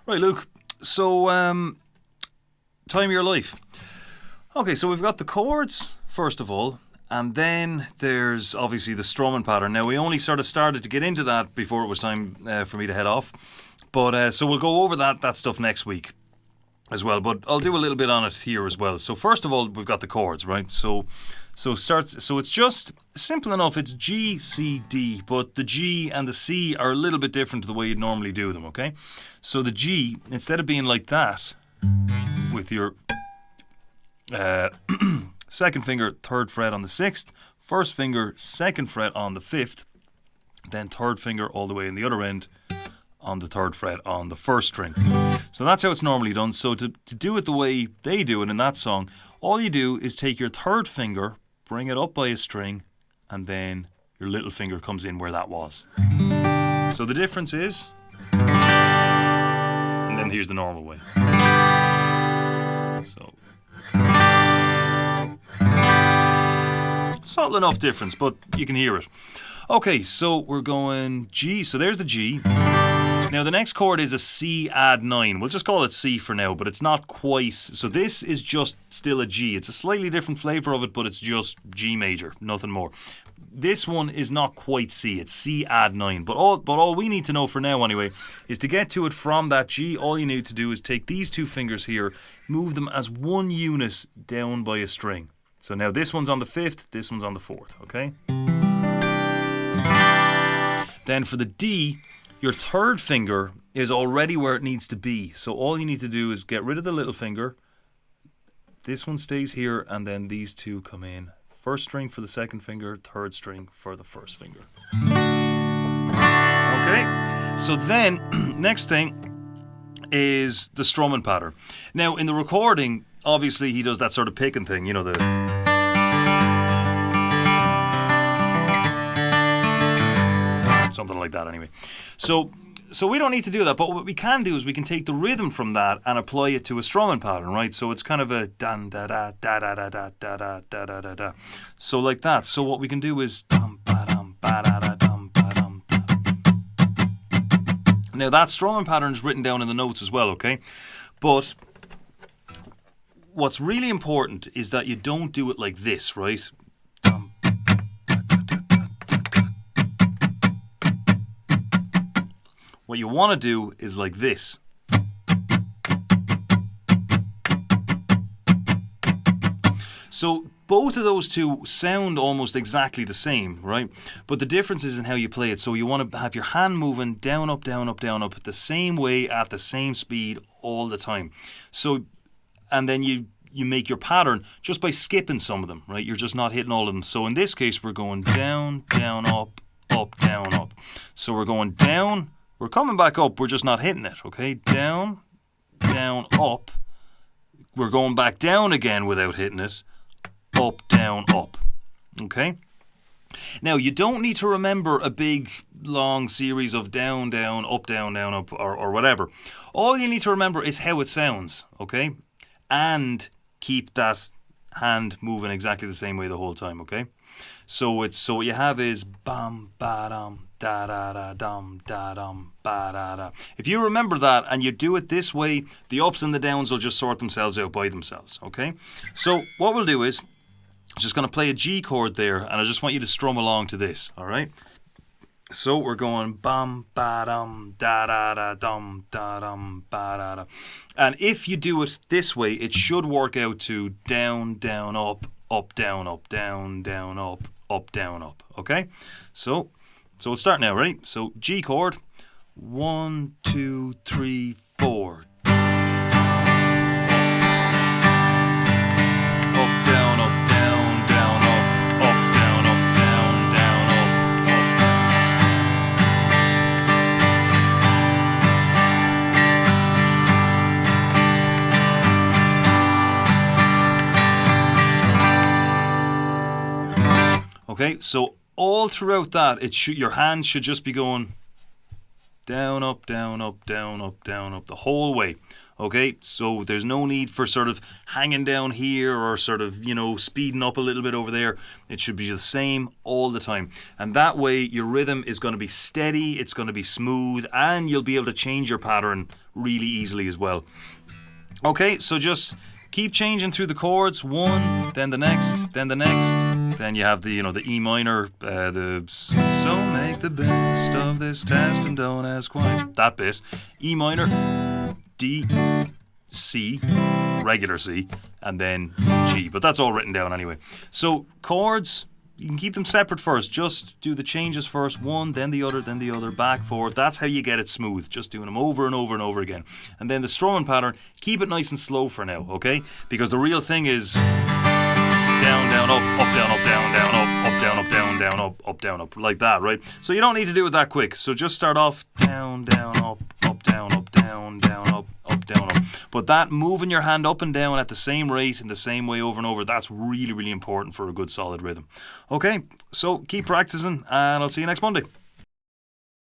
Right, Luke. So, time of your life. Okay, so we've got the chords, first of all, and then there's obviously the strumming pattern. Now, we only sort of started to get into that before it was time for me to head off. But so we'll go over that stuff next week as well. But I'll do a little bit on it here as well. So first of all, we've got the chords, right? So it's just simple enough. It's G, C, D, but the G and the C are a little bit different to the way you'd normally do them, okay? So the G, instead of being like that, with your second finger, third fret on the sixth, first finger, second fret on the fifth, then third finger all the way in the other end on the third fret on the first string. So that's how it's normally done. So to do it the way they do it in that song, all you do is take your third finger, bring it up by a string, and then your little finger comes in where that was. So the difference is, and then here's the normal way. So subtle enough difference, but you can hear it. Okay, so we're going G. So there's the G. Now the next chord is a C add 9. We'll just call it C for now, but it's not quite. So this is just still a G. It's a slightly different flavour of it, but it's just G major, nothing more. This one is not quite C. It's C add 9. But all we need to know for now anyway is to get to it from that G. All you need to do is take these two fingers here, move them as one unit down by a string. So now this one's on the fifth, this one's on the fourth, okay? Then for the D, your third finger is already where it needs to be. So all you need to do is get rid of the little finger. This one stays here, and then these two come in. First string for the second finger, third string for the first finger. Okay, so then next thing is the strumming pattern. Now in the recording, obviously he does that sort of picking thing, you know, the something like that anyway. So we don't need to do that, but what we can do is we can take the rhythm from that and apply it to a strumming pattern, right? So it's kind of a dan da da da da da da da da da da da da. So like that. So what we can do is dum ba dum ba da da dum ba dum. Now that strumming pattern is written down in the notes as well, okay? But what's really important is that you don't do it like this, right? What you want to do is like this. So both of those two sound almost exactly the same, right? But the difference is in how you play it. So you want to have your hand moving down, up, down, up, down, up the same way at the same speed all the time. So, and then you make your pattern just by skipping some of them, right? You're just not hitting all of them. So in this case, we're going down, down, up, down, up. So we're going down. We're coming back up, we're just not hitting it, okay? Down, down, up. We're going back down again without hitting it. Up, down, up. Okay? Now, you don't need to remember a big, long series of down, down, up, or whatever. All you need to remember is how it sounds, okay? And keep that hand moving exactly the same way the whole time, okay? So what you have is bam, ba dum, da da da dum, da dum, ba da da. If you remember that and you do it this way, the ups and the downs will just sort themselves out by themselves, okay? So what we'll do is, I'm just going to play a G chord there, and I just want you to strum along to this, all right? So we're going bam, ba dum, da da da dum, da dum, ba da da. And if you do it this way, it should work out to down, down, up, down, up, down, down, up, down, up. Okay? So we'll start now, ready? So G chord. 1, 2, 3, 4. Okay, so all throughout that, your hand should just be going down, up, down, up, down, up, down, up, the whole way. Okay, so there's no need for sort of hanging down here or sort of, speeding up a little bit over there. It should be the same all the time. And that way your rhythm is going to be steady, it's going to be smooth, and you'll be able to change your pattern really easily as well. Okay, so just keep changing through the chords, one, then the next, then the next. Then you have the E minor, so make the best of this test and don't ask why. That bit. E minor, D, C, regular C, and then G. But that's all written down anyway. So chords, you can keep them separate first. Just do the changes first. One, then the other, back, forward. That's how you get it smooth. Just doing them over and over and over again. And then the strumming pattern, keep it nice and slow for now, okay? Because the real thing is down, down, up, down, up, down, down, up, down, up, down, down, up, down, up, like that, right? So you don't need to do it that quick. So just start off down, down, up, down, up, down, down, up, down, up. But that moving your hand up and down at the same rate in the same way over and over, that's really, really important for a good solid rhythm. Okay, so keep practicing and I'll see you next Monday.